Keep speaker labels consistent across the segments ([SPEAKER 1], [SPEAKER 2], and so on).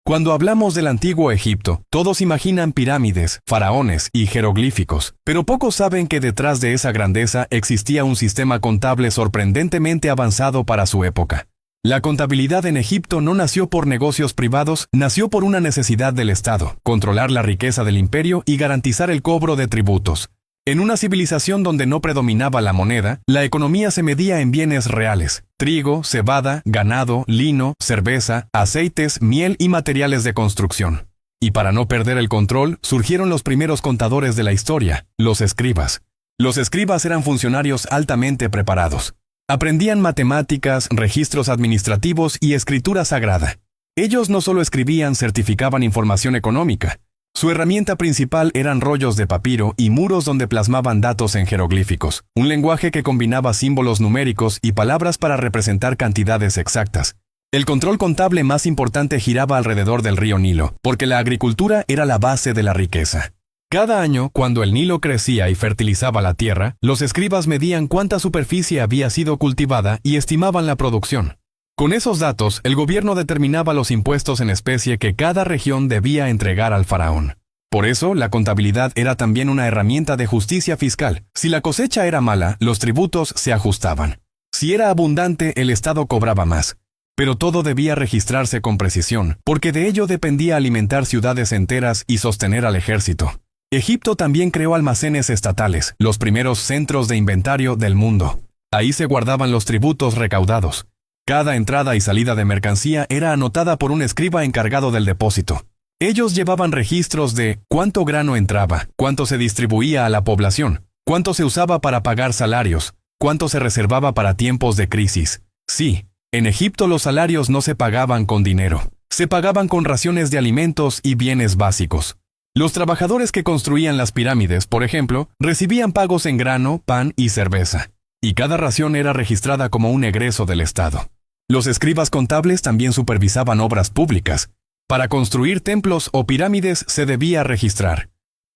[SPEAKER 1] Cuando hablamos del antiguo Egipto, todos imaginan pirámides, faraones y jeroglíficos, pero pocos saben que detrás de esa grandeza existía un sistema contable sorprendentemente avanzado para su época. La contabilidad en Egipto no nació por negocios privados, nació por una necesidad del Estado: controlar la riqueza del imperio y garantizar el cobro de tributos. En una civilización donde no predominaba la moneda, la economía se medía en bienes reales: trigo, cebada, ganado, lino, cerveza, aceites, miel y materiales de construcción. Y para no perder el control, surgieron los primeros contadores de la historia, los escribas. Los escribas eran funcionarios altamente preparados. Aprendían matemáticas, registros administrativos y escritura sagrada. Ellos no solo escribían, certificaban información económica. Su herramienta principal eran rollos de papiro y muros donde plasmaban datos en jeroglíficos, un lenguaje que combinaba símbolos numéricos y palabras para representar cantidades exactas. El control contable más importante giraba alrededor del río Nilo, porque la agricultura era la base de la riqueza. Cada año, cuando el Nilo crecía y fertilizaba la tierra, los escribas medían cuánta superficie había sido cultivada y estimaban la producción. Con esos datos, el gobierno determinaba los impuestos en especie que cada región debía entregar al faraón. Por eso, la contabilidad era también una herramienta de justicia fiscal. Si la cosecha era mala, los tributos se ajustaban. Si era abundante, el Estado cobraba más. Pero todo debía registrarse con precisión, porque de ello dependía alimentar ciudades enteras y sostener al ejército. Egipto también creó almacenes estatales, los primeros centros de inventario del mundo. Ahí se guardaban los tributos recaudados. Cada entrada y salida de mercancía era anotada por un escriba encargado del depósito. Ellos llevaban registros de cuánto grano entraba, cuánto se distribuía a la población, cuánto se usaba para pagar salarios, cuánto se reservaba para tiempos de crisis. Sí, en Egipto los salarios no se pagaban con dinero, se pagaban con raciones de alimentos y bienes básicos. Los trabajadores que construían las pirámides, por ejemplo, recibían pagos en grano, pan y cerveza, y cada ración era registrada como un egreso del Estado. Los escribas contables también supervisaban obras públicas. Para construir templos o pirámides se debía registrar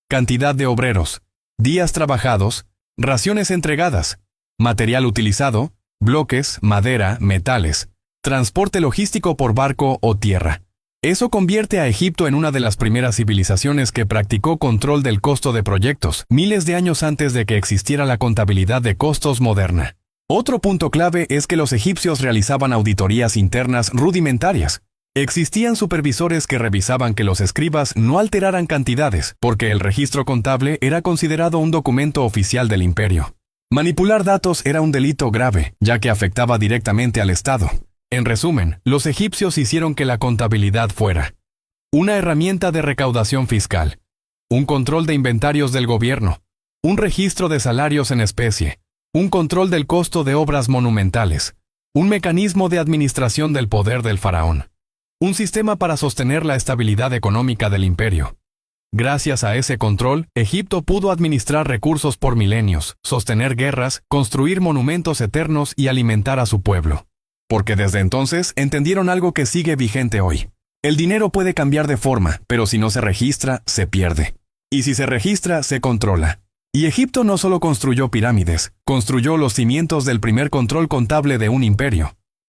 [SPEAKER 1] cantidad de obreros, días trabajados, raciones entregadas, material utilizado, bloques, madera, metales, transporte logístico por barco o tierra. Eso convierte a Egipto en una de las primeras civilizaciones que practicó control del costo de proyectos, miles de años antes de que existiera la contabilidad de costos moderna. Otro punto clave es que los egipcios realizaban auditorías internas rudimentarias. Existían supervisores que revisaban que los escribas no alteraran cantidades, porque el registro contable era considerado un documento oficial del imperio. Manipular datos era un delito grave, ya que afectaba directamente al Estado. En resumen, los egipcios hicieron que la contabilidad fuera una herramienta de recaudación fiscal, un control de inventarios del gobierno, un registro de salarios en especie, un control del costo de obras monumentales, un mecanismo de administración del poder del faraón, un sistema para sostener la estabilidad económica del imperio. Gracias a ese control, Egipto pudo administrar recursos por milenios, sostener guerras, construir monumentos eternos y alimentar a su pueblo. Porque desde entonces entendieron algo que sigue vigente hoy. El dinero puede cambiar de forma, pero si no se registra, se pierde. Y si se registra, se controla. Y Egipto no solo construyó pirámides, construyó los cimientos del primer control contable de un imperio.